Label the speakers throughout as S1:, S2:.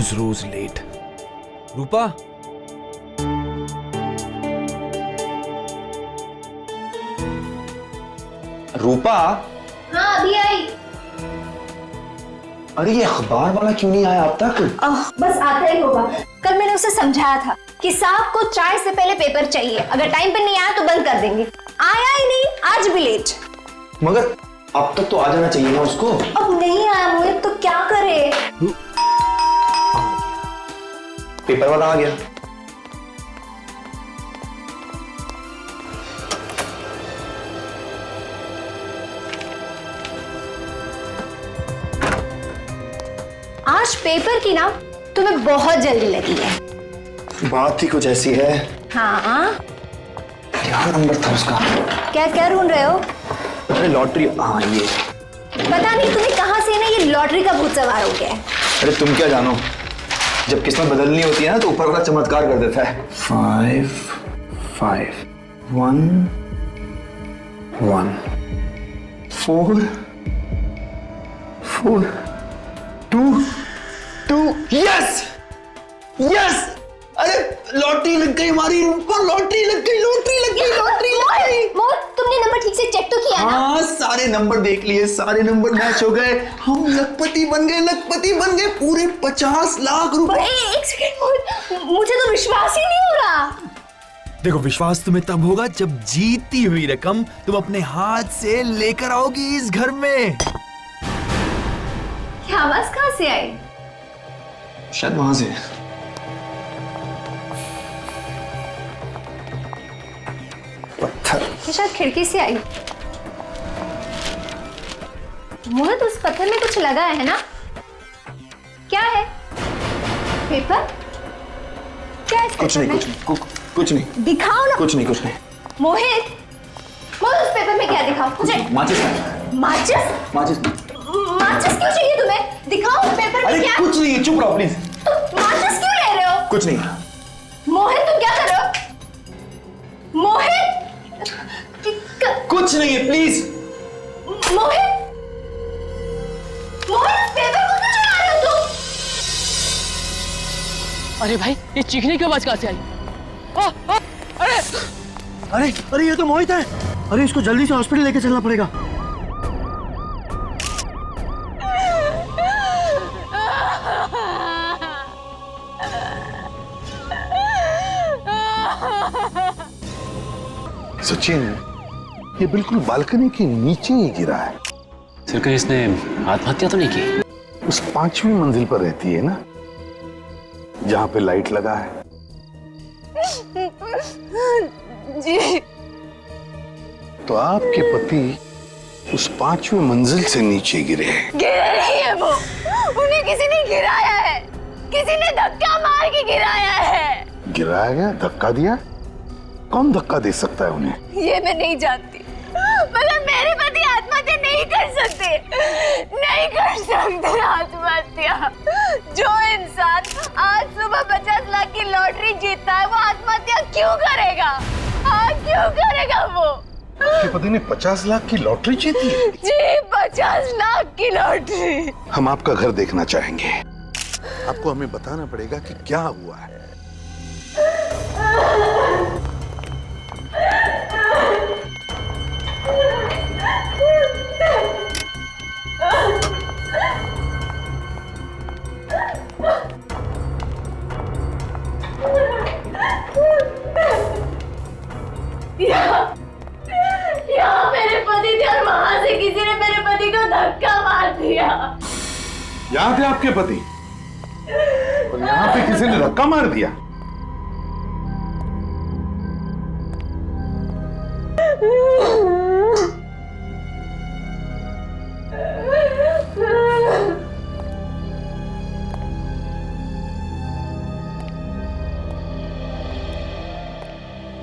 S1: रोज रोज late. रूपा,
S2: रूपा।
S3: हाँ अभी आई।
S2: अरे ये अखबार वाला क्यों नहीं आया अब तक?
S3: बस आता ही होगा। कल मैंने उसे समझाया था कि साहब को चाय से पहले पेपर चाहिए, अगर टाइम पे नहीं आया तो बंद कर देंगे। आया ही नहीं, आज भी लेट।
S2: मगर अब तक तो आ जाना चाहिए ना उसको।
S3: अब नहीं आया मोहित तो क्या करे?
S2: पेपर वाला आ गया।
S3: आज पेपर की ना तुम्हें बहुत जल्दी लगी है।
S2: बात ही कुछ ऐसी है।
S3: हाँ
S2: क्या नंबर था उसका?
S3: क्या क्या ढूंढ रहे हो?
S2: अरे लॉटरी। हाँ ये।
S3: पता नहीं तुम्हें कहां से ना ये लॉटरी का भूत सवार हो गया है।
S2: अरे तुम क्या जानो, जब किस्मत बदलनी होती है ना तो ऊपर वाला चमत्कार कर देता है। 5 5 1 1 4 4 2 2। Yes yes! अरे लॉटरी लग गई हमारी रूपा, लॉटरी लग गई, लॉटरी लग गई, लॉटरी लग गई।
S3: मोहित तुमने नंबर ठीक से चेक तो किया ना?
S2: हाँ सारे नंबर देख लिए, सारे नंबर मैच हो गए, हम लखपति बन गए, लखपति बन गए, पूरे 50 लाख रुपए।
S3: एक सेकंड मोहित, मुझे तो विश्वास ही नहीं हो रहा।
S1: देखो विश्वास तुम्हें तब होगा जब जीती हुई रकम तुम अपने हाथ से लेकर आओगी इस घर में।
S3: क्या आवाज कहां से आई?
S2: शायद वहां से। पत्थर।
S3: ये शायद खिड़की से आई। मोहित उस पत्थर में कुछ लगा है ना? क्या है? पेपर? क्या है?
S2: कुछ नहीं, कुछ नहीं।
S3: दिखाओ ना।
S2: कुछ नहीं।
S3: मोहित, मोहित उस पेपर में क्या दिखाओ मुझे?
S2: माचिस।
S3: माचिस?
S2: माचिस
S3: क्यों चाहिए तुम्हें? दिखाओ उस पेपर में
S2: अरे
S3: क्या?
S2: कुछ नहीं है, चुप रहो प्लीज।
S3: तुम माचिस क्यों ले रहे हो?
S2: कुछ नहीं।
S3: मोहित तुम क्या कर रहे हो? मोहित!
S2: कुछ नहीं है प्लीज।
S3: मोहित पेपर को क्यों चढ़ा रहे हो तुम?
S4: अरे भाई ये चीखने की आवाज कहां से आई?
S5: अरे ये तो मोहित है। अरे इसको जल्दी से हॉस्पिटल लेके चलना पड़ेगा।
S6: सचिन, ये बिल्कुल बालकनी के नीचे ही गिरा है।
S7: सर कहीं इसने आत्महत्या तो नहीं की?
S6: उस 5वीं मंजिल पर रहती है ना, जहां पे लाइट लगा है।
S4: जी।
S6: तो आपके पति उस 5वीं मंजिल से नीचे गिरे हैं।
S4: गिरे नहीं है वो, उन्हें किसी ने गिराया है, किसी ने धक्का मार के गिराया है।
S6: गिराया गया? धक्का दिया? कौन धक्का दे सकता है उन्हें?
S4: ये मैं नहीं जानती, मगर मेरे पति आत्महत्या नहीं कर सकते आत्महत्या। जो इंसान आज सुबह 50 लाख की लॉटरी जीतता है वो आत्महत्या क्यों करेगा? हाँ क्यों करेगा वो?
S6: आपके पति ने 50 लाख की लॉटरी जीती है?
S4: जी 50 लाख की लॉटरी।
S6: हम आपका घर देखना चाहेंगे। आपको हमें बताना पड़ेगा कि क्या हुआ है।
S4: यहाँ मेरे पति थे और वहां से किसी ने मेरे पति को धक्का मार दिया।
S6: यहाँ थे आपके पति और यहाँ पे किसी ने धक्का मार दिया।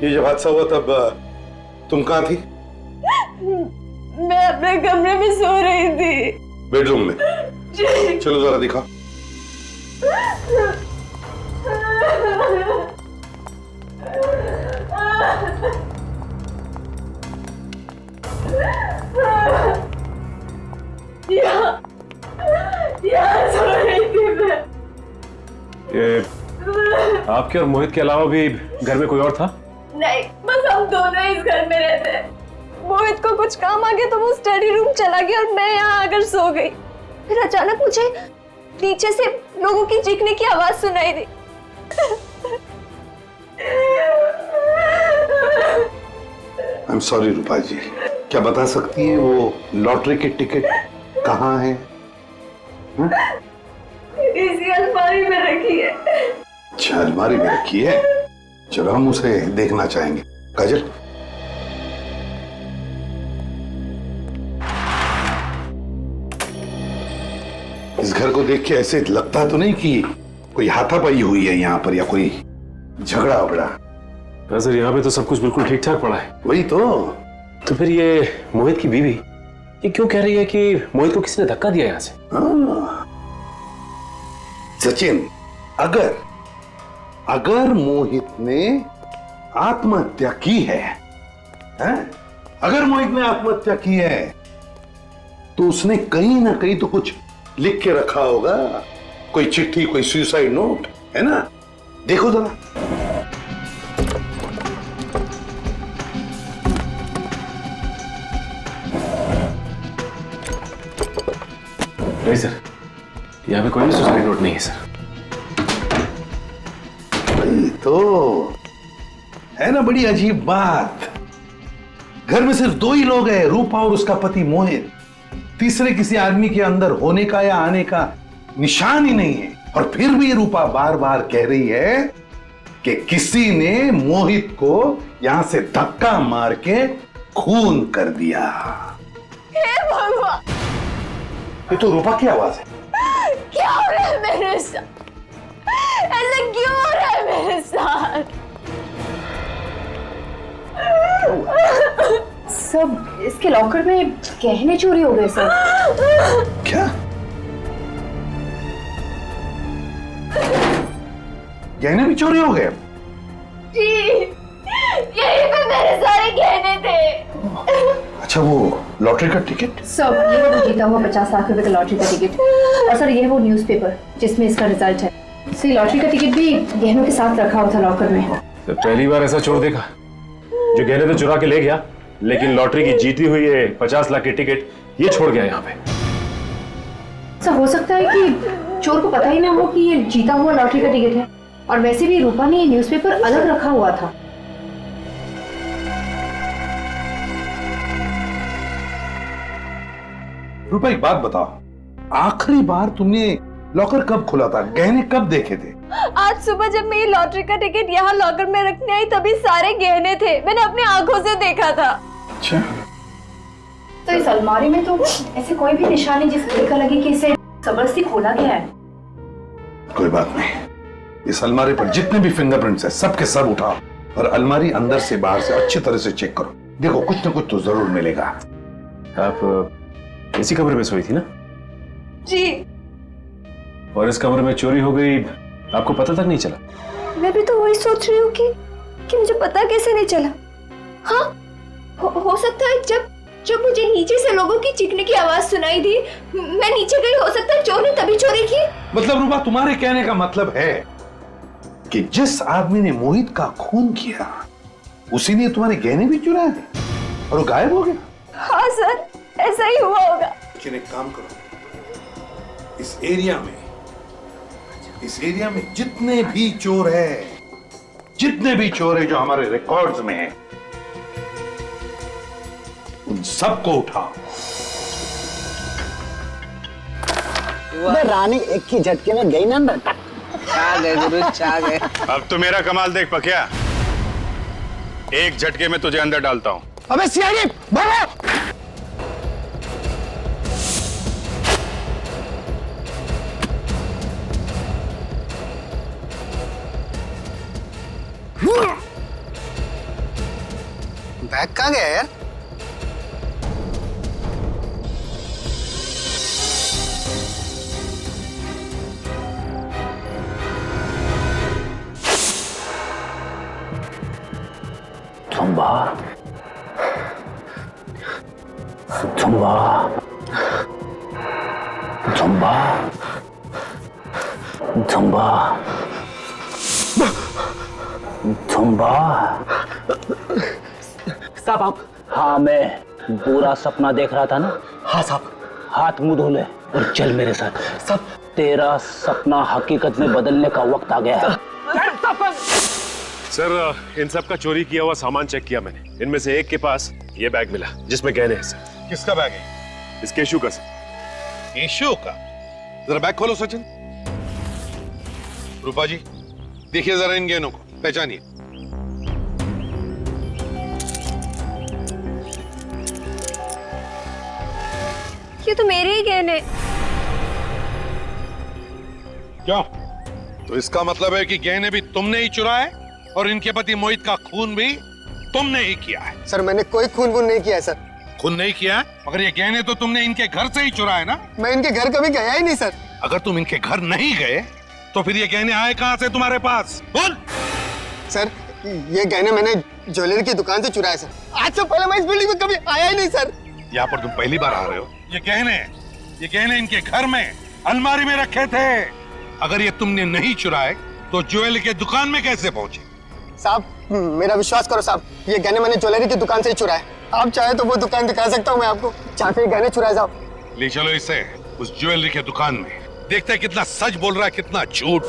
S6: ये जब हादसा हुआ तब तुम कहाँ थी?
S4: मैं अपने कमरे में सो रही थी।
S6: बेडरूम में? चलो जरा दिखा।
S4: यहाँ सो रही थी मैं।
S7: आपके और मोहित के अलावा भी घर में कोई और था?
S4: नहीं, बस हम दोनों ही इस घर में रहते हैं। मोहित को कुछ काम आ गया तो वो स्टडी रूम चला गया और मैं यहाँ आकर सो गई। फिर अचानक मुझे नीचे से लोगों की चीखने की आवाज सुनाई दी।
S6: आई एम सॉरी रूपा जी, क्या बता सकती है वो लॉटरी की टिकट कहाँ है?
S4: इसी अलमारी में रखी है।
S6: अच्छा, अलमारी में रखी है। चलो हम उसे देखना चाहेंगे। काजल, इस घर को देख के ऐसे लगता तो नहीं कि कोई हाथापाई हुई है यहाँ पर या कोई झगड़ा वगड़ा?
S7: सर यहाँ पे तो सब कुछ बिल्कुल ठीक ठाक पड़ा है।
S6: वही तो
S7: फिर ये मोहित की बीवी ये क्यों कह रही है कि मोहित को किसी ने धक्का दिया यहाँ से?
S6: सचिन, अगर मोहित ने आत्महत्या की है, अगर मोहित ने आत्महत्या की है तो उसने कहीं ना कहीं तो कुछ लिख के रखा होगा, कोई चिट्ठी, कोई सुसाइड नोट, है ना? देखो जरा।
S7: नहीं सर, यहाँ पे कोई भी सुसाइड नोट नहीं है सर।
S6: तो है ना बड़ी अजीब बात। घर में सिर्फ दो ही लोग हैं, रूपा और उसका पति मोहित। तीसरे किसी आदमी के अंदर होने का या आने का निशान ही नहीं है। और फिर भी रूपा बार बार कह रही है कि किसी ने मोहित को यहां से धक्का मार के खून कर दिया।
S4: हे भगवान,
S6: ये तो रूपा की आवाज है।
S4: क्या हो रहा है मेरे साथ? ऐसा क्यों हो रहा है मेरे साथ?
S8: सब इसके लॉकर में गहने चोरी हो गए सर।
S6: क्या? गहने भी चोरी हो गए?
S4: जी, यहीं पे मेरे सारे गहने थे।
S6: अच्छा, वो लॉटरी का टिकट?
S8: सर ये है वो जीता हुआ 50 लाख रुपए का लॉटरी का टिकट। और सर ये है वो न्यूज़पेपर जिसमें इसका रिजल्ट है। सर लॉटरी का टिकट भी गहनों के साथ रखा हुआ था लॉकर में।
S7: तो पहली बार ऐसा चोर देखा जो गहने तो चुरा के ले गया, लेकिन लॉटरी की जीती हुई है 50 लाख की टिकट ये छोड़ गया यहाँ पे।
S8: सर हो सकता है कि चोर को पता ही ना हो कि ये जीता हुआ लॉटरी का टिकट है। और वैसे भी रूपा ने ये न्यूज़पेपर अलग रखा हुआ था।
S6: रूपा एक बात बताओ, आखिरी बार तुमने लॉकर कब खुला था? गहने कब देखे थे?
S4: आज सुबह जब मैं ये लॉटरी का टिकट यहाँ लॉकर में रखने आई तभी सारे गहने थे। मैंने अपनी आंखों से देखा था।
S6: अच्छा,
S8: तो इस अलमारी में तो ऐसे कोई भी निशान नहीं जिससे देखा लगे कि इसे जबरदस्ती खोला गया है।
S6: कोई बात नहीं, इस अलमारी पर जितने भी फिंगरप्रिंट्स है सबके सब उठाओ और अलमारी अंदर से बाहर से अच्छी तरह से चेक करो। देखो कुछ ना कुछ तो जरूर मिलेगा।
S7: आप इसी कमरे में सोई थी ना?
S4: जी।
S7: और इस कमरे में चोरी हो गई, आपको पता तक नहीं चला?
S4: मैं भी तो वही सोच रही हूँ कि मुझे पता कैसे नहीं चला। हाँ, हो सकता है जब मुझे नीचे से लोगों की चीखने की आवाज सुनाई दी, मैं नीचे गई। हो सकता है चोर ने तभी चोरी की।
S6: मतलब रूपा, तुम्हारे कहने का मतलब है कि जिस आदमी ने मोहित का खून किया उसी ने तुम्हारे गहने भी चुराए और वो गायब हो गया?
S4: हाँ सर, ऐसा ही हुआ होगा।
S6: लेकिन एक काम करो, इस एरिया में जितने भी चोर है जो हमारे रिकॉर्ड्स में है, उन सबको उठाओ।
S5: रानी एक ही झटके में गई ना। छा गए गुरु, छा गए।
S9: अब तो मेरा कमाल देख पकिया, एक झटके में तुझे अंदर डालता हूं।
S5: अबे सियारी भागो। बैग कहाँ गया यार?
S10: झुम्बा झुम्बा
S5: साहब आप।
S10: हाँ, मैं बुरा सपना देख रहा था ना।
S5: हाँ साहब।
S10: हाथ मुंह धो ले और चल मेरे साथ।
S5: सब
S10: तेरा सपना हकीकत में बदलने का वक्त आ गया है।
S7: सर, इन सब का चोरी किया हुआ सामान चेक किया मैंने। इनमें से एक के पास ये बैग मिला जिसमें गहने हैं सर।
S6: किसका बैग है?
S7: इस केशु का सर।
S6: केशु का? जरा बैग खोलो सचिन। रूपा जी, देखिए जरा इन गहनों को, पहचानिए।
S4: ये तो मेरे ही गहने।
S6: क्या? तो इसका मतलब है कि गहने भी तुमने ही चुराए और इनके पति मोहित का खून भी तुमने ही किया है।
S11: सर मैंने कोई खून नहीं किया है सर।
S6: खून नहीं किया है? मगर ये गहने तो तुमने इनके घर से ही चुराए ना?
S11: मैं इनके घर कभी गया ही नहीं सर।
S6: अगर तुम इनके घर नहीं गए तो फिर ये गहने आए कहां से तुम्हारे पास? बोल।
S11: सर ये गहने मैंने ज्वेलरी की दुकान से चुराए सर। आज से पहले मैं इस बिल्डिंग में कभी आया ही नहीं सर।
S6: यहाँ पर तुम पहली बार आ रहे हो? ये गहने इनके घर में अलमारी में रखे थे। अगर ये तुमने नहीं चुराए तो ज्वेलरी के दुकान में कैसे पहुंचे?
S11: साहब मेरा विश्वास करो साहब, ये गहने मैंने ज्वेलरी की दुकान से ही चुराए। आप चाहे तो वो दुकान दिखा सकता हूँ मैं आपको, जहाँ से ये गहने चुराए साहब।
S6: ले चलो इसे उस ज्वेलरी के दुकान में, देखते हैं कितना सच बोल रहा है कितना झूठ।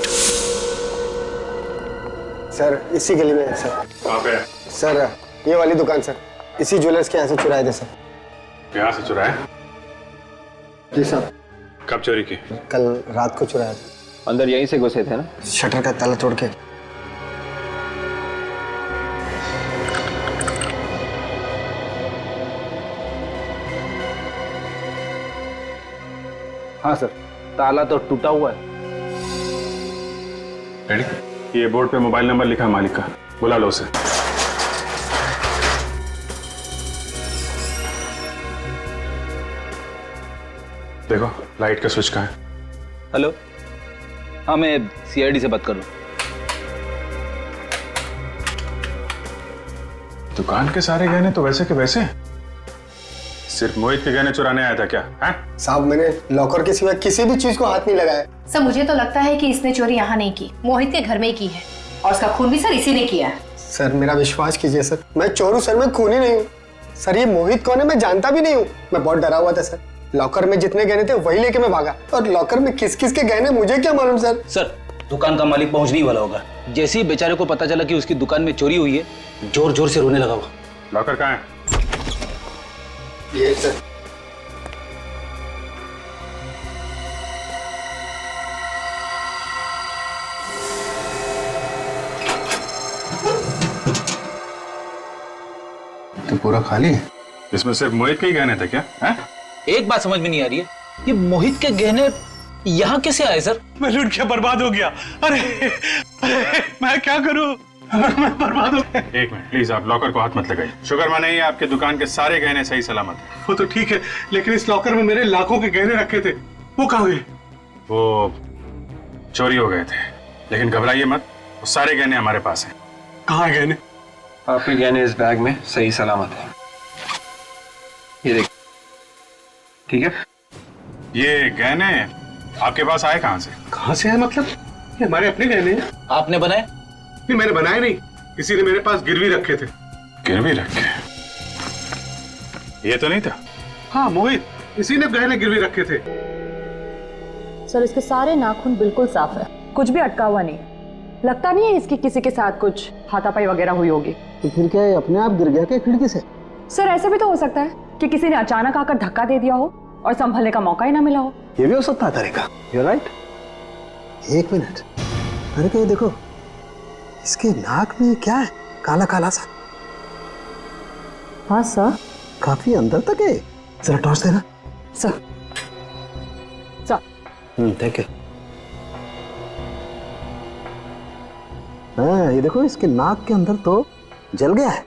S11: सर इसी गली में है सर।
S7: कहाँ पे?
S11: सर ये वाली दुकान सर, इसी ज्वेलर्स के यहाँ से चुराए थे सर।
S7: यहाँ से चुराए?
S11: जी साहब।
S7: कब चोरी की?
S11: कल रात को चुराया था।
S2: अंदर यहीं से घुसे थे ना?
S11: शटर का ताला तोड़ के।
S2: हाँ सर, ताला तो टूटा हुआ है।
S7: रेडी? ये बोर्ड पे मोबाइल नंबर लिखा है मालिक का, बुला लो उसे। देखो लाइट का स्विच कहाँ है?
S2: हेलो, हाँ मैं सीआईडी से बात कर रहा हूँ।
S7: दुकान के सारे गहने तो वैसे के वैसे हैं। सिर्फ मोहित के गहने चुराने आया था क्या? हैं?
S11: साहब मैंने लॉकर के सिवा किसी भी चीज को हाथ नहीं लगाया।
S8: सर मुझे तो लगता है कि इसने चोरी यहाँ नहीं की, मोहित के घर में ही की है, और उसका खून भी सर इसी ने किया है।
S11: सर मेरा विश्वास कीजिए सर, मैं चोर हूँ सर, मैं खूनी नहीं हूँ सर। ये मोहित कौन है मैं जानता भी नहीं हूँ। मैं बहुत डरा हुआ था सर। लॉकर में जितने गहने थे वही लेके मैं भागा, और लॉकर में किस किस के गहने मुझे क्या मालूम सर।
S10: सर दुकान का मालिक पहुंचने ही वाला होगा। जैसे ही बेचारे को पता चला कि उसकी दुकान में चोरी हुई है, जोर जोर से रोने लगा हुआ।
S7: लॉकर कहाँ है?
S11: ये सर। तो पूरा खाली है?
S7: इसमें सिर्फ मोहित के ही गहने थे क्या? हैं?
S10: एक बात समझ में नहीं आ रही है, ये मोहित के गहने यहाँ कैसे आए सर?
S5: मैं लूट के बर्बाद हो गया। अरे मैं क्या करूं? मैं बर्बाद हो गया।
S7: एक मिनट प्लीज, आप लॉकर को हाथ मत लगाइए। शुक्र माने ही आपके दुकान के सारे गहने सही सलामत हैं।
S5: वो तो ठीक है, लेकिन इस लॉकर में मेरे लाखों के गहने रखे थे, वो कहाँ गए?
S7: वो चोरी हो गए थे, लेकिन घबराइए मत, वो सारे गहने हमारे पास हैं।
S5: कहाँ है गहने?
S2: आपके गहने इस बैग में सही सलामत है। ये देख, ठीक है?
S7: ये गहने आपके पास आए कहाँ से?
S5: कहाँ से है मतलब? ये हमारे अपने गहने हैं।
S10: आपने बनाए?
S5: नहीं मैंने बनाए नहीं, किसी ने मेरे पास गिरवी रखे थे।
S7: गिरवी रखे? ये तो नहीं था।
S5: हाँ मोहित, इसी ने गहने गिरवी रखे थे।
S12: सर इसके सारे नाखून बिल्कुल साफ है, कुछ भी अटका हुआ नहीं। लगता नहीं है इसकी किसी के साथ कुछ हाथापाई वगैरह हुई होगी।
S11: तो फिर क्या है, अपने आप गिर गया क्या खिड़की से?
S12: सर ऐसा भी तो हो सकता है कि किसी ने अचानक आकर धक्का दे दिया हो और संभलने का मौका ही ना मिला हो।
S11: ये भी हो सकता है तरीका। You're right। एक मिनट, अरे क्या देखो, इसके नाक में क्या है, काला काला सा?
S12: हाँ सर।
S11: काफी अंदर तक है, जरा टॉर्च देना।
S12: सर
S11: ठीक है। हाँ ये देखो, इसके नाक के अंदर तो जल गया है,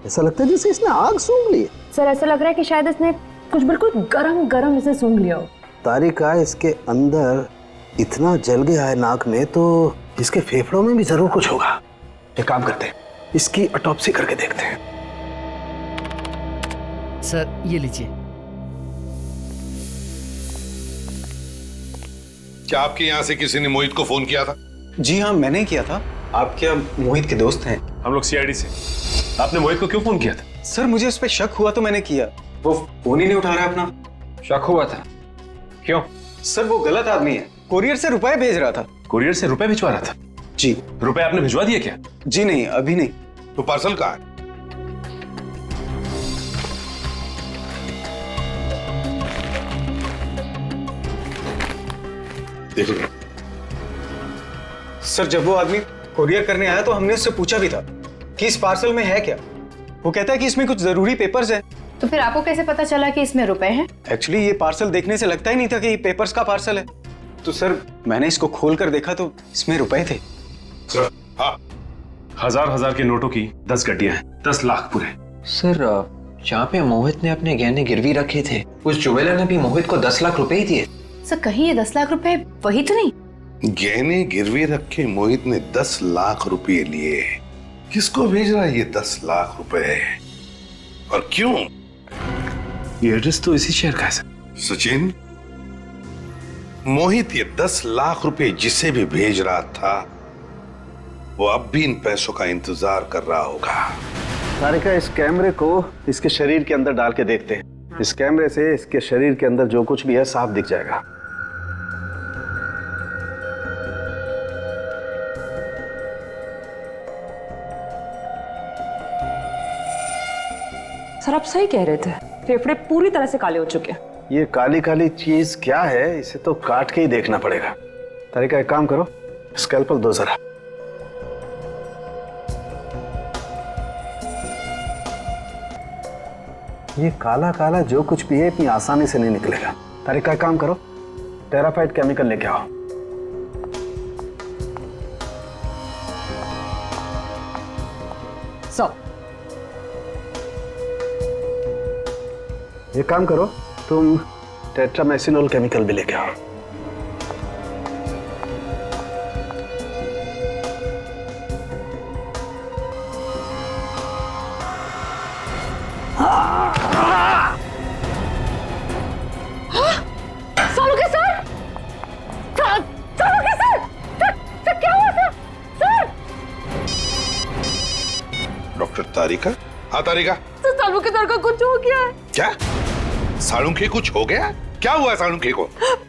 S11: ऐसा लगता है जैसे इसने आग सूंघ ली है।
S12: सर ऐसा लग रहा है कि शायद इसने कुछ बिल्कुल गरम गरम इसे सूंघ लिया हो।
S11: तारिका, इसके अंदर इतना जल गया है नाक में, तो इसके फेफड़ों में भी जरूर कुछ होगा। एक काम करते हैं, इसकी ऑटोप्सी करके देखते हैं।
S13: सर ये लीजिए।
S6: क्या आपके यहाँ से किसी ने मोहित को फोन किया था?
S2: जी हाँ, मैंने किया था। आप क्या मोहित के दोस्त हैं?
S7: हम लोग सीआईडी से। आपने मोहित को क्यों फोन किया था?
S2: सर मुझे उस पर शक हुआ तो मैंने किया। वो फोन ही नहीं उठा रहा है अपना।
S7: शक हुआ था? क्यों?
S2: सर वो गलत आदमी है, कुरियर से रुपए भेज रहा था।
S7: कुरियर से रुपए भिजवा रहा था?
S2: जी।
S7: रुपए आपने भिजवा दिए क्या?
S2: जी नहीं, अभी नहीं।
S6: तो पार्सल कहाँ है? देख लो।
S2: सर जब वो आदमी कुरियर करने आया तो हमने उससे पूछा भी था कि इस पार्सल में है क्या। वो कहता है कि इसमें कुछ जरूरी पेपर्स हैं।
S8: तो फिर आपको कैसे पता चला कि इसमें रुपए हैं?
S2: एक्चुअली ये पार्सल देखने से लगता ही नहीं था कि ये पेपर्स का पार्सल है। तो सर मैंने इसको खोल कर देखा तो इसमें रुपए थे।
S6: सर हाँ,
S7: हजार के नोटों की 10 गड्डियां हैं, 10 लाख पूरे।
S13: सर जहाँ पे मोहित ने अपने गहने गिरवी रखे थे, उस ज्वेलर ने भी मोहित को 10 लाख रुपए ही दिए।
S8: सर कहीं ये 10 लाख रुपए वही तो नहीं?
S6: गहने गिरवी रख के मोहित ने 10 लाख रुपए लिए। किसको भेज रहा है ये 10 लाख रुपए और क्यों?
S7: ये एड्रेस तो इसी शहर का है सर।
S6: सचिन, मोहित ये 10 लाख रुपए जिसे भी भेज रहा था वो अब भी इन पैसों का इंतजार कर रहा होगा।
S14: तारिका, इस कैमरे को इसके शरीर के अंदर डाल के देखते हैं। इस कैमरे से इसके शरीर के अंदर जो कुछ भी है साफ दिख जाएगा।
S12: सर आप सही कह रहे थे, फेफड़े पूरी तरह से काले हो चुके हैं।
S14: ये काली काली चीज क्या है, इसे तो काट के ही देखना पड़ेगा। तारिका एक काम करो, स्कैल्पल दो जरा। ये काला काला जो कुछ भी है इतनी आसानी से नहीं निकलेगा। तारिका एक काम करो, टेराफाइट केमिकल लेके आओ। ये काम करो, तुम टेट्रामेसिनोल केमिकल भी लेके आओ।
S6: डॉक्टर तारिका? हाँ तारिका।
S12: तो सालुंखे सर का कुछ हो गया है।
S6: क्या? सालुंखे कुछ हो गया? क्या हुआ सालुंखे को?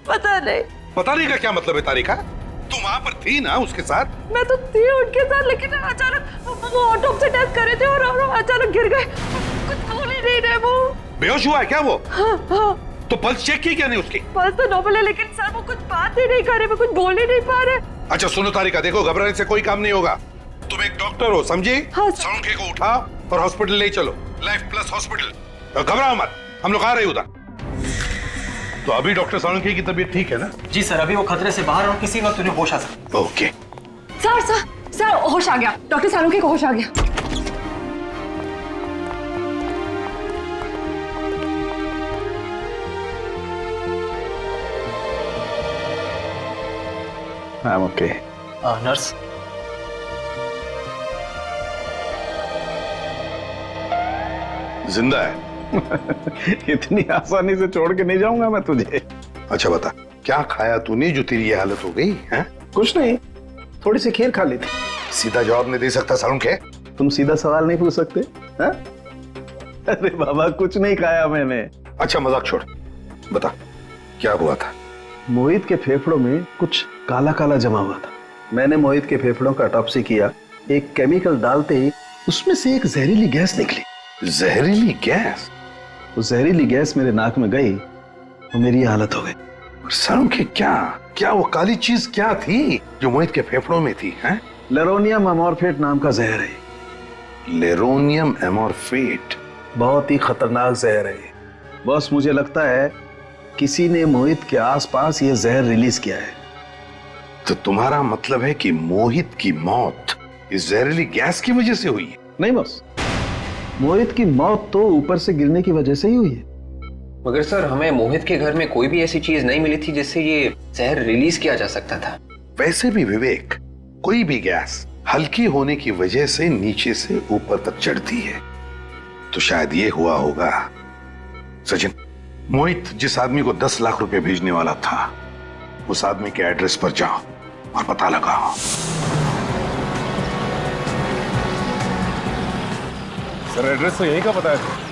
S12: पता नहीं।
S6: पता नहीं का क्या मतलब है तारिका? तुम वहां पर थी ना उसके साथ?
S12: मैं तो थी उनके साथ, लेकिन अचानक वो ऑटोप्सी टेस्ट कर रहे थे और अचानक गिर गए। कुछ बोल ही नहीं रहे वो।
S6: बेहोश हुआ है क्या वो?
S12: हाँ।
S6: तो पल्स चेक की क्या नहीं उसकी?
S12: पल्स तो नॉर्मल है, लेकिन सर वो कुछ बात ही नहीं कर रहे, वो कुछ बोल ही नहीं पा रहे।
S6: अच्छा सुनो तारिका, देखो घबराने से कोई काम नहीं होगा। तुम एक डॉक्टर हो, समझी?
S12: हाँ,
S6: सालुंखे को उठाओ और हॉस्पिटल ले चलो, लाइफ प्लस हॉस्पिटल। घबराओ मत, हम लोग आ रहे उधर। तो अभी डॉक्टर सालुंखे की तबीयत ठीक है ना?
S2: जी सर, अभी वो खतरे से बाहर और किसी वक्त उन्हें होश आ सकता।
S6: ओके।
S12: सर होश आ गया, डॉक्टर सालुंखे को होश आ गया।
S14: I'm okay.
S2: नर्स।
S6: जिंदा है?
S14: इतनी आसानी से छोड़ के नहीं जाऊंगा मैं तुझे।
S6: अच्छा बता, क्या खाया तूने जो तेरी ये हालत हो गई है?
S14: कुछ नहीं, थोड़ी सी खीर खा ली थी।
S6: सीधा जवाब नहीं दे सकता सालुंखे?
S14: तुम सीधा सवाल नहीं पूछ सकते? है? अरे बाबा कुछ नहीं खाया मैंने।
S6: अच्छा मजाक छोड़, बता क्या हुआ था?
S14: मोहित के फेफड़ों में कुछ काला काला जमा हुआ था। मैंने मोहित के फेफड़ों का ऑटोप्सी किया। एक केमिकल डालते ही उसमें से एक जहरीली गैस निकली।
S6: जहरीली गैस?
S14: वो जहरीली गैस मेरे नाक में गई तो मेरी हालत हो गई।
S6: सालुंखे क्या वो काली चीज क्या थी जो मोहित के फेफड़ों में थी? हैं?
S14: लेरोनियम एमॉर्फेट नाम का जहर है।
S6: लेरोनियम एमॉर्फेट?
S14: बहुत ही खतरनाक जहर है। बस मुझे लगता है किसी ने मोहित के आसपास ये जहर रिलीज किया है।
S6: तो तुम्हारा मतलब है कि मोहित की मौत इस जहरीली गैस की वजह से हुई है?
S14: नहीं बस, मोहित की मौत तो ऊपर से गिरने की वजह से ही हुई है।
S13: मगर सर हमें मोहित के घर में कोई भी ऐसी चीज नहीं मिली थी जिससे ये जहर रिलीज किया जा सकता था।
S6: वैसे भी विवेक, कोई भी गैस हल्की होने की वजह से नीचे से ऊपर तक चढ़ती है, तो शायद ये हुआ होगा। सचिन, मोहित जिस आदमी को 10 लाख रुपए भेजने वाला था उस आदमी के एड्रेस पर जाओ और पता लगाओ।
S7: सर एड्रेस तो यहीं का पता है।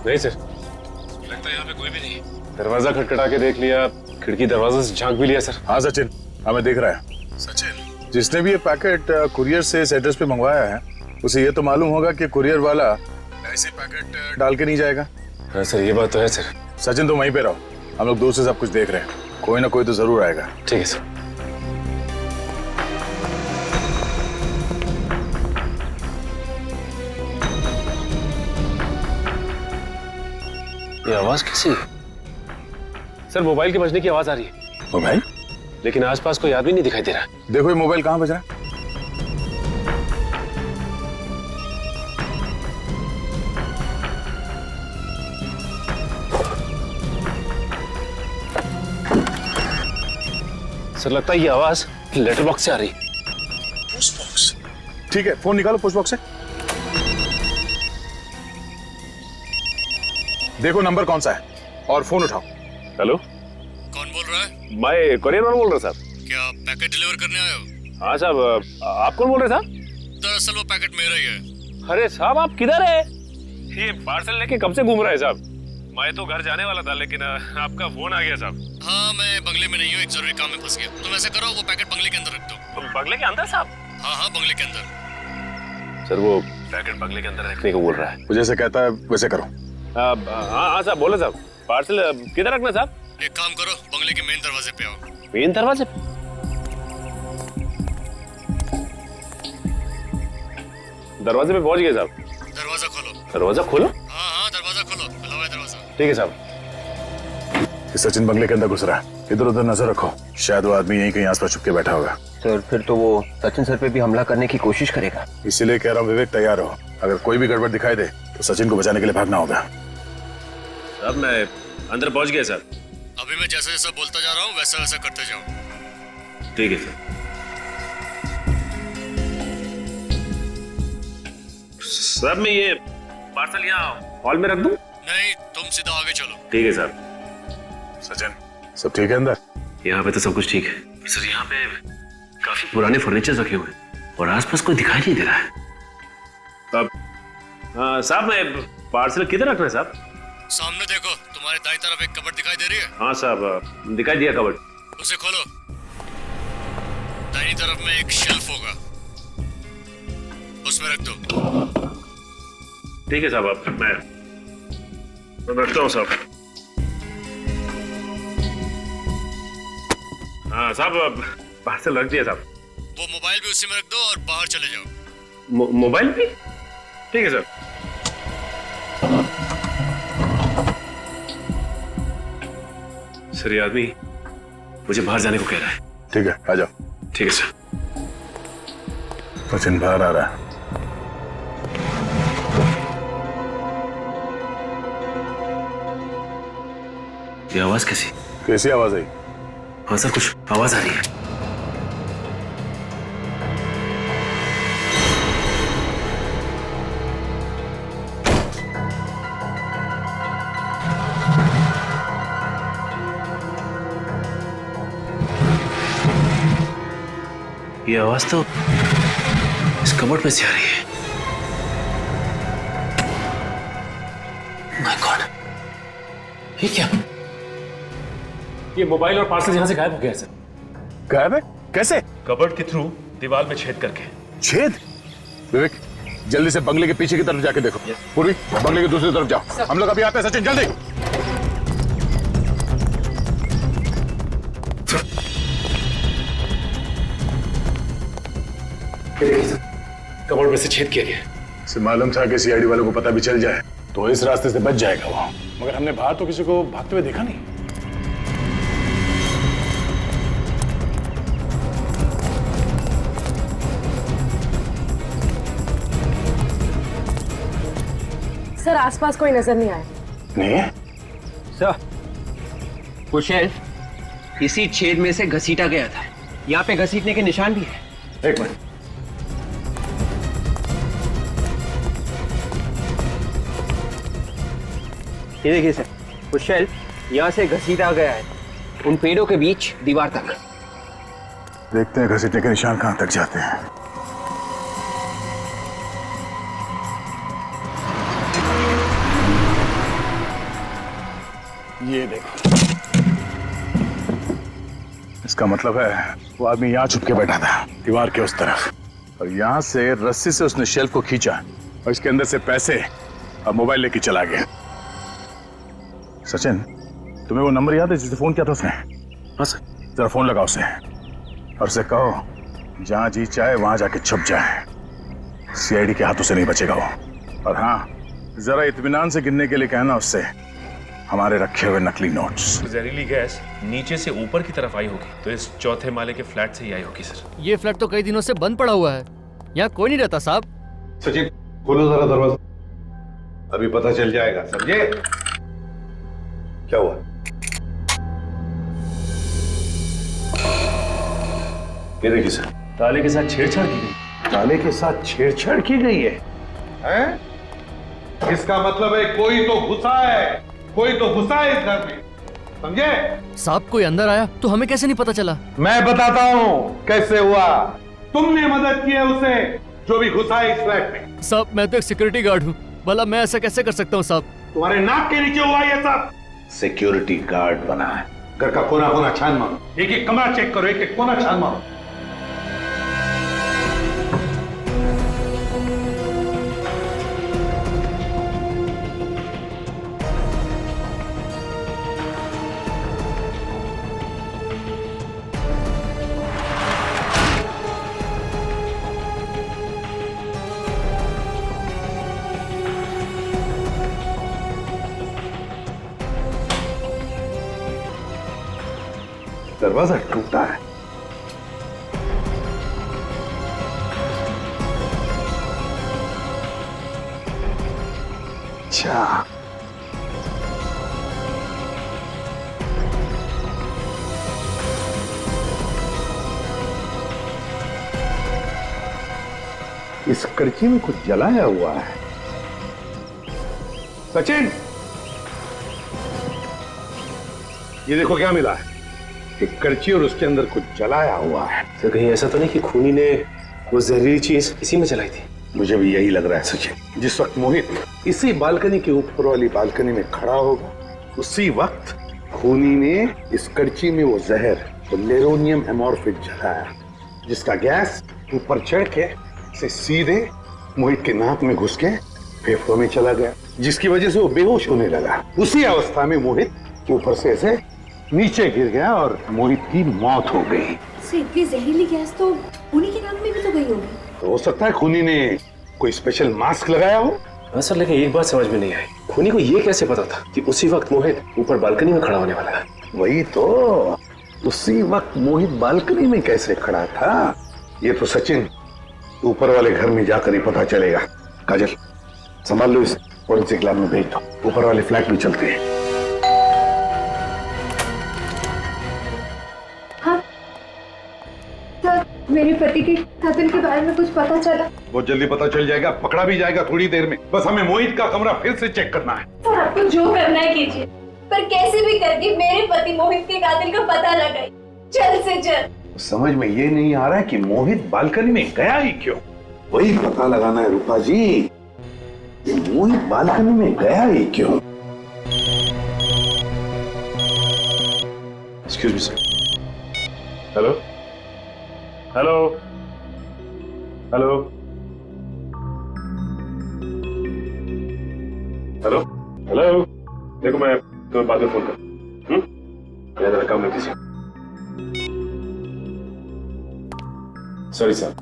S7: नहीं सर, लगता है यहाँ पे कोई भी नहीं। दरवाजा खटखटा के देख लिया, खिड़की दरवाजे से झांक भी लिया सर।
S6: हाँ सचिन, हमें देख रहा है।
S7: सचिन,
S6: जिसने भी ये पैकेट कुरियर से इस एड्रेस पे मंगवाया है उसे ये तो मालूम होगा कि कुरियर वाला ऐसे पैकेट डाल के नहीं जाएगा।
S7: हाँ सर, ये बात तो है सर।
S6: सचिन तुम वहीं पे रहो, हम लोग दूर से सब कुछ देख रहे हैं, कोई ना कोई तो जरूर आएगा।
S7: ठीक है सर। ये आवाज कैसी है? सर मोबाइल के बजने की आवाज आ रही है।
S6: मोबाइल?
S7: लेकिन आसपास कोई आदमी नहीं दिखाई दे रहा।
S6: देखो ये मोबाइल कहाँ बज रहा है।
S7: सर लगता है ये आवाज लेटर बॉक्स से आ रही।
S6: Post box? ठीक है, फोन निकालो पोस्ट बॉक्स से। देखो नंबर कौन सा है और फोन उठाओ।
S7: हेलो,
S9: कौन बोल रहा है?
S7: मैं कुरियर वाला बोल रहा साहब।
S9: क्या पैकेट डिलीवर करने आए हो?
S7: हाँ साहब, आप कौन बोल रहे साहब?
S9: दरअसल वो पैकेट मेरा ही है।
S7: अरे साहब आप किधर है? ये पार्सल लेके कब से घूम रहा है साहब? मैं तो घर जाने वाला था लेकिन आपका फोन आ गया साहब।
S9: हाँ मैं बंगले में नहीं हूँ, एक जरूरी काम में फंस गया। तुम ऐसा करो वो पैकेट बंगले के अंदर रख दो।
S7: बंगले के अंदर साहब?
S9: हाँ हाँ बंगले के अंदर।
S7: सर वो पैकेट बंगले के अंदर रखने को बोल रहा है।
S6: वो जैसे कहता है वैसे करो।
S7: हाँ हाँ साहब बोले साहब। पार्सल किधर रखना साहब?
S9: एक काम करो, बंगले के मेन दरवाजे पे आओ।
S7: मेन दरवाजे? दरवाजे पे पहुंच गए साहब।
S9: दरवाजा खोलो।
S7: दरवाजा खोलो?
S9: हाँ हाँ दरवाजा खोलो, खुला हुआ है दरवाजा।
S7: ठीक है साहब।
S6: सचिन बंगले के अंदर घुस रहा है, इधर उधर नजर रखो, शायद वो आदमी यहीं कहीं आसपास छुप के बैठा होगा।
S13: सर फिर तो वो सचिन सर पे भी हमला करने की कोशिश करेगा।
S6: इसीलिए कह रहा हूँ विवेक तैयार हो, अगर कोई भी गड़बड़ दिखाई दे तो सचिन को बचाने के लिए भागना होगा।
S7: साहब मैं अंदर पहुंच गया सर।
S9: अभी मैं जैसा जैसा बोलता जा रहा हूँ वैसा वैसा करते जाओ।
S7: ठीक है सर। साहब मैं ये पार्सल यहाँ हॉल में रख दूं?
S9: नहीं, तुम सीधा आगे चलो।
S7: ठीक है सर।
S6: सचिन सब ठीक है अंदर?
S7: यहाँ पे तो सब कुछ ठीक है सर। यहाँ पे काफी पुराने फर्नीचर रखे हुए हैं और आसपास कोई दिखाई नहीं दे रहा है। अब साहब मैं पार्सल किधर रखना है साहब?
S9: सामने देखो, तुम्हारे दाईं तरफ एक कबर्ड दिखाई दे रही है?
S7: हाँ साहब दिखाई दिया कबर्ड।
S9: उसे खोलो। दाईं तरफ में एक शेल्फ होगा, उसमें रख दो।
S7: ठीक है साहब, अब मैं रखता हूँ साहब। हाँ साहब अब पार्सल रख दिया साहब।
S9: वो मोबाइल भी उसी में रख दो और बाहर चले जाओ।
S7: मोबाइल भी? ठीक है सर। सर ये आदमी मुझे बाहर जाने को कह रहा है।
S6: ठीक है आ जाओ।
S7: ठीक है सर।
S6: सचिन बाहर आ रहा है।
S7: ये आवाज कैसी?
S6: कैसी आवाज आई?
S7: हाँ सर कुछ आवाज आ रही है। ये आवाज तो इस कबर्ड में से आ रही है। माय गॉड, ये क्या? ये मोबाइल और पार्सल यहां से गायब हो गया सर।
S6: गायब है? कैसे?
S7: कबर्ड के थ्रू दीवार में छेद करके।
S6: छेद? विवेक जल्दी से बंगले के पीछे की तरफ जाके देखो। पूर्वी बंगले की दूसरी तरफ जाओ, हम लोग अभी आते हैं। सचिन जल्दी।
S7: कबर्ड में से छेद किया गया।
S6: मालूम था कि सीआईडी वालों को पता भी चल जाए
S7: तो इस रास्ते से बच जाएगा वो। मगर हमने बाहर तो किसी को भागते हुए देखा नहीं।
S12: सर आसपास कोई नजर नहीं आया।
S7: नहीं
S13: सर, वो शेल्फ इसी छेद में से घसीटा गया था। यहाँ पे घसीटने के निशान भी है।
S7: एक मिनट।
S13: ये देखिए सर, वो शेल्फ यहाँ से घसीटा गया है, उन पेड़ों के बीच दीवार तक।
S7: देखते हैं घसीटने के निशान कहां तक जाते हैं। ये देखो, इसका मतलब है वो आदमी यहाँ छुप के बैठा था दीवार के उस तरफ, और यहाँ से रस्सी से उसने शेल्फ को खींचा और इसके अंदर से पैसे और मोबाइल लेके चला गया। सचिन, तुम्हें वो नंबर याद है जिसे फोन किया था उसने? हाँ सर। जरा फोन लगाओ उसे और उसे कहो जहां जी चाहे वहां जाके छुप जाए, सीआईडी के हाथों से नहीं बचेगा वो। और हाँ, जरा इत्मीनान से गिनने के लिए कहना उससे हमारे रखे हुए नकली नोट्स।
S15: जहरीली गैस नीचे से ऊपर की तरफ आई होगी, तो इस चौथे माले के फ्लैट से ही आई होगी सर।
S16: ये फ्लैट तो कई दिनों से बंद पड़ा हुआ है, यहाँ कोई नहीं रहता साहब।
S6: सचिन, खोलो जरा दरवाजा, अभी पता चल जाएगा, समझे? क्या हुआ?
S7: ये देखिए सर, ताले के साथ छेड़छाड़ की गई।
S6: ताले के साथ छेड़छाड़ की गई है, हैं? इसका मतलब है कोई तो घुसा है, कोई तो घुसा है इस घर में, समझे?
S16: साहब कोई अंदर आया तो हमें कैसे नहीं पता चला?
S6: मैं बताता हूँ कैसे हुआ। तुमने मदद की है उसे जो भी घुसा है इस फ्लैट में।
S16: साहब मैं तो एक सिक्योरिटी गार्ड हूँ, भला मैं ऐसा कैसे कर सकता हूँ साहब?
S6: तुम्हारे नाक के नीचे हुआ ये सब। सिक्योरिटी गार्ड बना है, घर का कोना कोना छान मारो, एक एक कमरा चेक करो, एक एक कोना छान मारो। दरवाजा टूटा है। अच्छा, इस कड़ची में कुछ जलाया हुआ है। सचिन, ये देखो क्या मिला है, एक कड़ची और उसके अंदर कुछ जलाया हुआ है।
S15: सर कहीं ऐसा तो नहीं कि खूनी ने वो जहरीली चीज इसी में जलाई थी?
S6: मुझे भी यही लग रहा है सचिन। जिस वक्त मोहित इसी बालकनी के ऊपर वाली बालकनी में खड़ा होगा, उसी वक्त खूनी ने इस कड़ची में वो जहर, वो नेरोनियम एमोर्फिक जलाया, जिसका गैस ऊपर चढ़ के से सीधे मोहित के नाक में घुस के फेफड़ों में चला गया, जिसकी वजह से वो बेहोश होने लगा। उसी अवस्था में मोहित ऊपर से ऐसे नीचे गिर गया और मोहित की मौत हो गई।
S4: इतनी जहरीली गैस तो उन्हीं के नाक में भी तो गई होगी।
S6: तो हो सकता है खूनी ने कोई स्पेशल मास्क लगाया हो।
S15: हाँ सर, लेकिन एक बात समझ में नहीं आई, खूनी को ये कैसे पता था कि उसी वक्त मोहित ऊपर बालकनी में खड़ा होने वाला है?
S6: वही तो, उसी वक्त मोहित बालकनी में कैसे खड़ा था, ये तो सचिन ऊपर वाले घर में जाकर ही पता चलेगा। काजल, संभाल लो इसे, फोरेंसिक लैब में भेज दो, ऊपर वाले फ्लैट में चलते हैं।
S4: हाँ सर, मेरे पति के कत्ल के बारे में कुछ पता चला?
S6: बहुत जल्दी पता चल जाएगा, पकड़ा भी जाएगा थोड़ी देर में। बस हमें मोहित का कमरा फिर से चेक करना है।
S4: सर आपको जो करना है कीजिए, पर कैसे भी करके मेरे पति मोहित के कातिल का पता लगाइए, जल्द से जल्द।
S6: समझ में ये नहीं आ रहा है कि मोहित बालकनी में गया ही क्यों। वही पता लगाना है रूपा जी, कि मोहित बालकनी में गया ही क्यों।
S7: Excuse me sir. Hello hello hello hello hello, देखो मैं तुम्हें बाद में फोन कर, मेरा काम में किसी। सॉरी सर,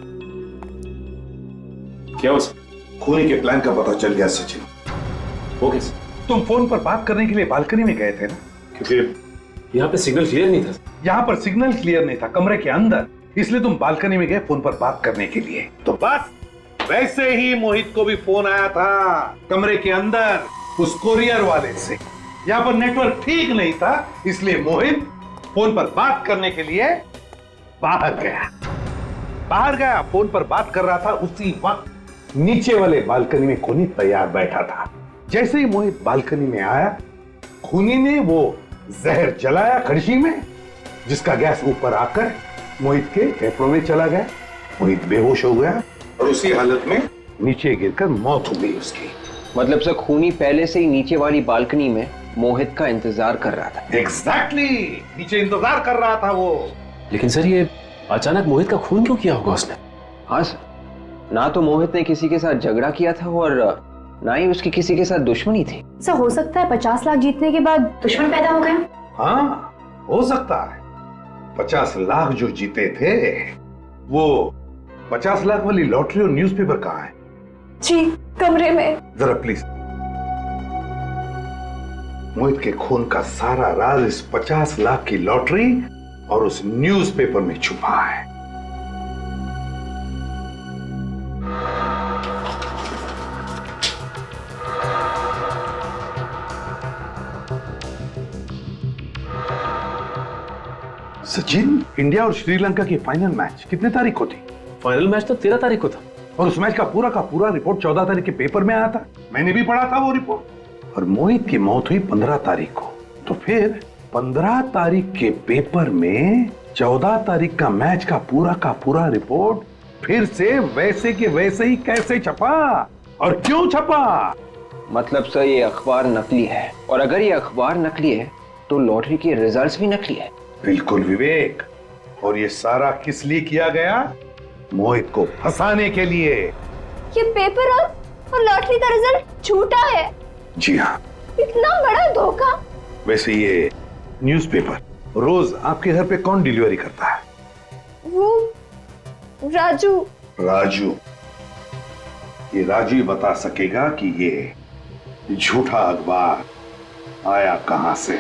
S7: क्या हुआ सर?
S6: खूनी के प्लान का पता चल गया सचिन।
S15: वो कैसे?
S6: तुम फोन पर बात करने के लिए बालकनी में गए थे ना?
S15: क्योंकि यहाँ पे सिग्नल क्लियर नहीं था।
S6: यहाँ पर सिग्नल क्लियर नहीं था, कमरे के अंदर, इसलिए तुम बालकनी में गए फोन पर बात करने के लिए। तो बस वैसे ही मोहित को भी फोन आया था कमरे के अंदर उस कोरियर वाले से। यहाँ पर नेटवर्क ठीक नहीं था, इसलिए मोहित फोन पर बात करने के लिए बाहर गया। फोन पर बात कर रहा था, उसी वक्त नीचे वाले बालकनी में खूनी तैयार बैठा था। जैसे ही मोहित बालकनी में आया, खूनी ने वो जहर जलाया कड़छी में, जिसका गैस ऊपर आकर मोहित के फेफड़ों में चला गया। मोहित बेहोश हो गया और उसी हालत में नीचे गिरकर मौत हो गई उसकी।
S13: मतलब सर खूनी पहले से ही नीचे वाली बालकनी में मोहित का इंतजार कर रहा था।
S6: एग्जैक्टली, नीचे इंतजार कर रहा था वो।
S15: लेकिन सर ये अचानक मोहित का खून क्यों किया होगा उसने?
S13: हाँ सर, ना तो मोहित ने किसी के साथ झगड़ा किया था और ना ही उसकी किसी के साथ दुश्मनी थी।
S12: सर हो सकता है 50 लाख जीतने के बाद दुश्मन पैदा हो गए।
S6: हाँ हो सकता है। 50 लाख जो जीते थे, वो 50 लाख वाली लॉटरी और न्यूज़पेपर कहाँ है?
S4: जी कमरे में।
S6: जरा प्लीज। मोहित के खून का सारा राज इस 50 लाख की लॉटरी और उस न्यूज़पेपर में छुपा है। सचिन, इंडिया और श्रीलंका की फाइनल मैच कितने तारीख को थी?
S15: फाइनल मैच तो 13 तारीख को था।
S6: और उस मैच का पूरा रिपोर्ट 14 तारीख के पेपर में आया था। मैंने भी पढ़ा था वो रिपोर्ट। और मोहित की मौत हुई 15 तारीख को। तो फिर 15 तारीख के पेपर में 14 तारीख का मैच का पूरा रिपोर्ट फिर से वैसे के वैसे ही कैसे छपा और क्यों छपा?
S13: मतलब सर ये अखबार नकली है, और अगर ये अखबार नकली है तो लॉटरी के रिजल्ट्स भी नकली है।
S6: बिल्कुल विवेक। और ये सारा किस लिए किया गया? मोहित को फंसाने के लिए।
S4: ये पेपर और लॉटरी का रिजल्ट झूठा है।
S6: जी हाँ।
S4: इतना बड़ा धोखा।
S6: वैसे ये न्यूज़पेपर रोज आपके घर पे कौन डिलीवरी करता है?
S4: वो राजू।
S6: राजू। ये राजू ही बता सकेगा कि ये झूठा अखबार आया कहां से।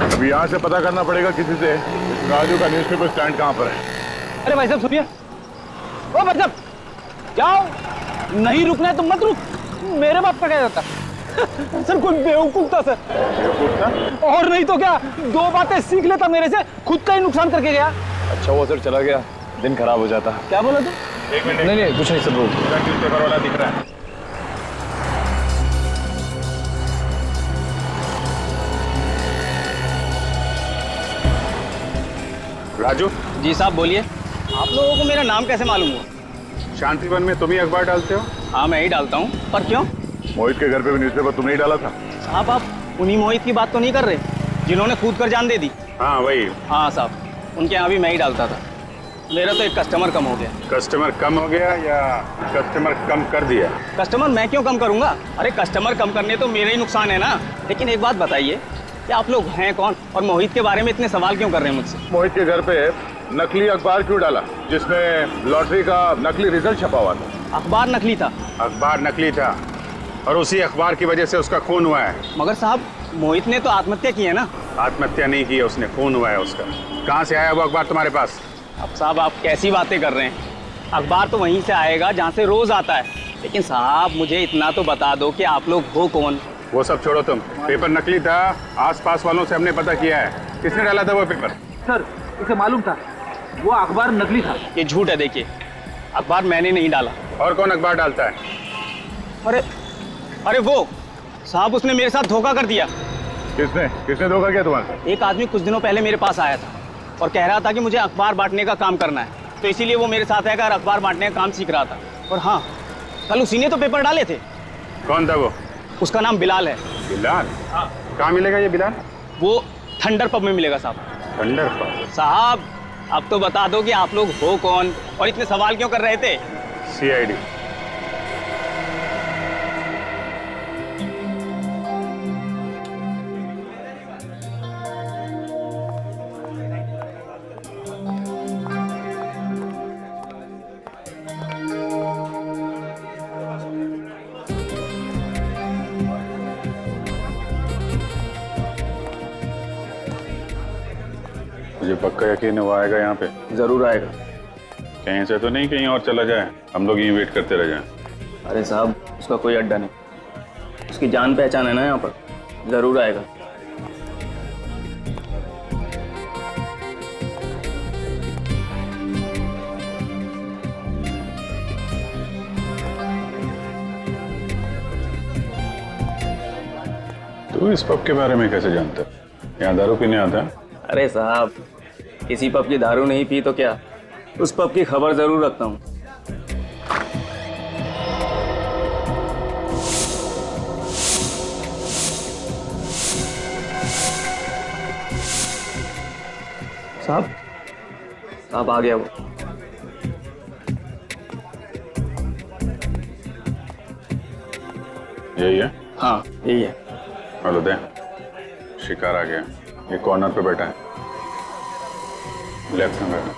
S7: अभी यहाँ से पता करना पड़ेगा किसी से इस राजू का न्यूज़पेपर स्टैंड कहाँ पर है।
S10: अरे भाई साहब सुनिए। ओ भाई साहब जाओ, नहीं रुकना है तो मत रुक, मेरे बाप का क्या जाता। सर कोई बेवकूफ था सर।
S7: बेवकूफ था?
S10: और नहीं तो क्या, 2 बातें सीख लेता मेरे से, खुद का ही नुकसान करके गया।
S7: अच्छा वो सर चला गया, दिन खराब हो जाता।
S10: क्या बोला तू?
S7: एक मिनट।
S15: नहीं कुछ नहीं सर, वो
S7: न्यूज़पेपर वाला दिख रहा है। राजू।
S10: जी साहब बोलिए। आप लोगों को मेरा नाम कैसे मालूम हुआ?
S7: शांतिवन में तुम ही अखबार डालते हो?
S10: हाँ मैं ही डालता हूँ, पर क्यों?
S7: मोहित के घर पे भी न्यूज़पेपर तुमने ही डाला था?
S10: साहब आप उन्हीं मोहित की बात तो नहीं कर रहे जिन्होंने कूद कर जान दे दी?
S7: हाँ वही।
S10: हाँ साहब, उनके यहाँ भी मैं ही डालता था। मेरा तो एक कस्टमर कम हो गया।
S7: कस्टमर कम हो गया या कस्टमर कम कर दिया?
S10: कस्टमर मैं क्यों कम करूंगा? अरे कस्टमर कम करने तो मेरा ही नुकसान है ना। लेकिन एक बात बताइए कि आप लोग हैं कौन और मोहित के बारे में इतने सवाल क्यों कर रहे हैं मुझसे?
S7: मोहित के घर पे नकली अखबार क्यों डाला जिसमें लॉटरी का नकली रिजल्ट छपा हुआ था?
S10: अखबार नकली था।
S7: अखबार नकली था और उसी अखबार की वजह से उसका खून हुआ है।
S10: मगर साहब मोहित ने तो आत्महत्या की है ना।
S7: आत्महत्या नहीं की है उसने, खून हुआ है उसका। कहाँ से आया वो अखबार तुम्हारे पास?
S10: अब साहब आप कैसी बातें कर रहे हैं? अखबार तो वहीं से आएगा जहाँ से रोज आता है। लेकिन साहब मुझे इतना तो बता दो कि आप लोग हो कौन?
S7: वो सब छोड़ो तुम, पेपर नकली था, आसपास वालों से हमने पता किया है। किसने डाला था वो पेपर?
S10: सर इसे मालूम था वो अखबार नकली था। ये झूठ है, देखिए अखबार मैंने नहीं डाला।
S7: और कौन अखबार डालता है?
S10: अरे वो साहब उसने मेरे साथ धोखा कर दिया।
S7: किसने धोखा किया तुम्हारे?
S10: एक आदमी कुछ दिनों पहले मेरे पास आया था और कह रहा था कि मुझे अखबार बांटने का काम करना है, तो इसीलिए वो मेरे साथ आकर अखबार बांटने का काम सीख रहा था। और हाँ, कल उसी ने तो पेपर डाले थे।
S7: कौन था वो?
S10: उसका नाम बिलाल है।
S7: बिलाल? हाँ। कहाँ मिलेगा ये बिलाल?
S10: वो थंडर पब में मिलेगा साहब।
S7: Thunder pub?
S10: साहब अब तो बता दो कि आप लोग हो कौन और इतने सवाल क्यों कर रहे थे?
S7: CID।
S9: मुझे पक्का यकीन है वो आएगा यहाँ पे।
S10: जरूर आएगा।
S9: कहीं से तो नहीं कहीं और चला जाए, हम लोग यहीं वेट करते रह जाएं।
S10: अरे साहब उसका कोई अड्डा नहीं, उसकी जान पहचान है ना यहाँ पर, जरूर आएगा।
S9: तू इस पब के बारे में कैसे जानता है? यहाँ दारू पीने आता है?
S10: अरे साहब किसी पब की दारू नहीं पी तो क्या, उस पब की खबर जरूर रखता हूँ। साहब आ गया वो।
S9: यही है?
S10: हाँ यही है।
S9: हेलो दे, शिकार आ गया। ये कॉर्नर पे बैठा है, लेफ्ट में बैठा।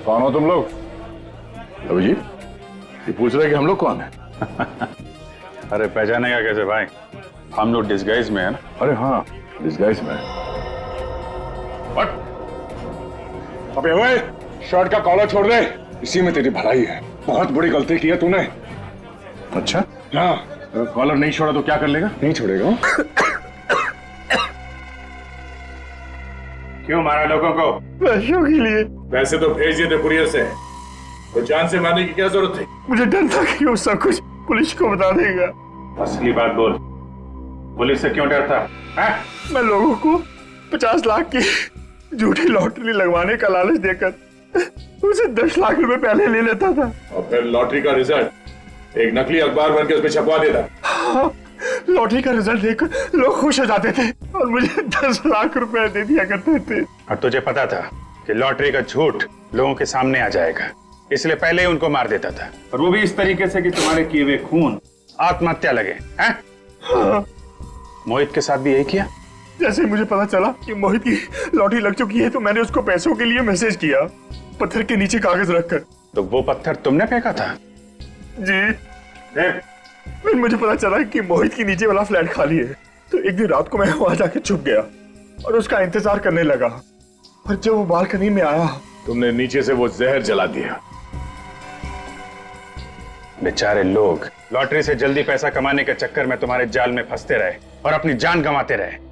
S7: कौन हो तुम लोग? अभिजीत, ये पूछ रहे कि हम लोग कौन है?
S9: अरे पहचानेगा कैसे भाई, हम लोग डिस्गाइज में है ना।
S7: अरे हाँ डिस्गाइज में।
S17: अबे ओए, शर्ट का कॉलर छोड़ दे, इसी में तेरी भलाई है। बहुत बड़ी गलती की है तूने।
S7: अच्छा
S17: हाँ,
S7: अगर कॉलर नहीं छोड़ा तो क्या कर लेगा?
S17: नहीं छोड़ेगा।
S9: क्यों मारा लोगों को?
S17: पैसों के लिए।
S9: पैसे तो भेज दिए थे कुरियर से, तो जान से मारने की क्या जरूरत थी?
S17: मुझे डर था कि वो सब कुछ पुलिस को बता देगा।
S9: असली बात बोल, पुलिस से क्यों डरता है?
S17: मैं लोगों को 50 लाख की झूठी लॉटरी लगवाने का लालच देकर उसे 10 लाख रुपए पहले ले लेता था,
S9: और फिर लॉटरी का रिजल्ट एक नकली अखबार बन के उसमें छपवा देता।
S17: हाँ, लॉटरी का रिजल्ट देखकर लोग खुश हो जाते थे और मुझे 10 लाख रुपए दे दिया करते थे।
S9: और तुझे पता था कि लॉटरी का झूठ लोगों के सामने आ जाएगा, इसलिए पहले ही उनको मार देता था, और वो भी इस तरीके से कि तुम्हारे किए हुए खून आत्महत्या लगे हैं?
S17: हाँ।
S9: मोहित के साथ भी यही किया?
S17: जैसे ही मुझे पता चला कि मोहित की लॉटरी लग चुकी है तो मैंने उसको पैसों के लिए मैसेज किया, पत्थर के नीचे कागज रखकर।
S9: तो वो पत्थर तुमने फेंका था?
S17: जी। फिर मुझे पता चला कि मोहित की नीचे वाला फ्लैट खाली है, तो एक दिन रात को मैं वहां जाके छुप गया और उसका इंतजार करने लगा। और जब वो बालकनी में आया,
S9: तुमने नीचे से वो जहर जला दिया। बेचारे लोग लॉटरी से जल्दी पैसा कमाने के चक्कर में तुम्हारे जाल में फंसते रहे और अपनी जान गंवाते रहे,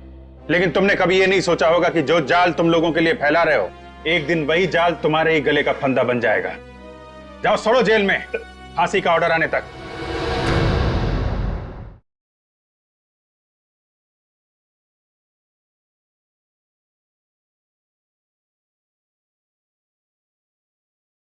S9: लेकिन तुमने कभी ये नहीं सोचा होगा कि जो जाल तुम लोगों के लिए फैला रहे हो, एक दिन वही जाल तुम्हारे ही गले का फंदा बन जाएगा। जाओ सड़ो जेल में, फांसी का ऑर्डर आने तक।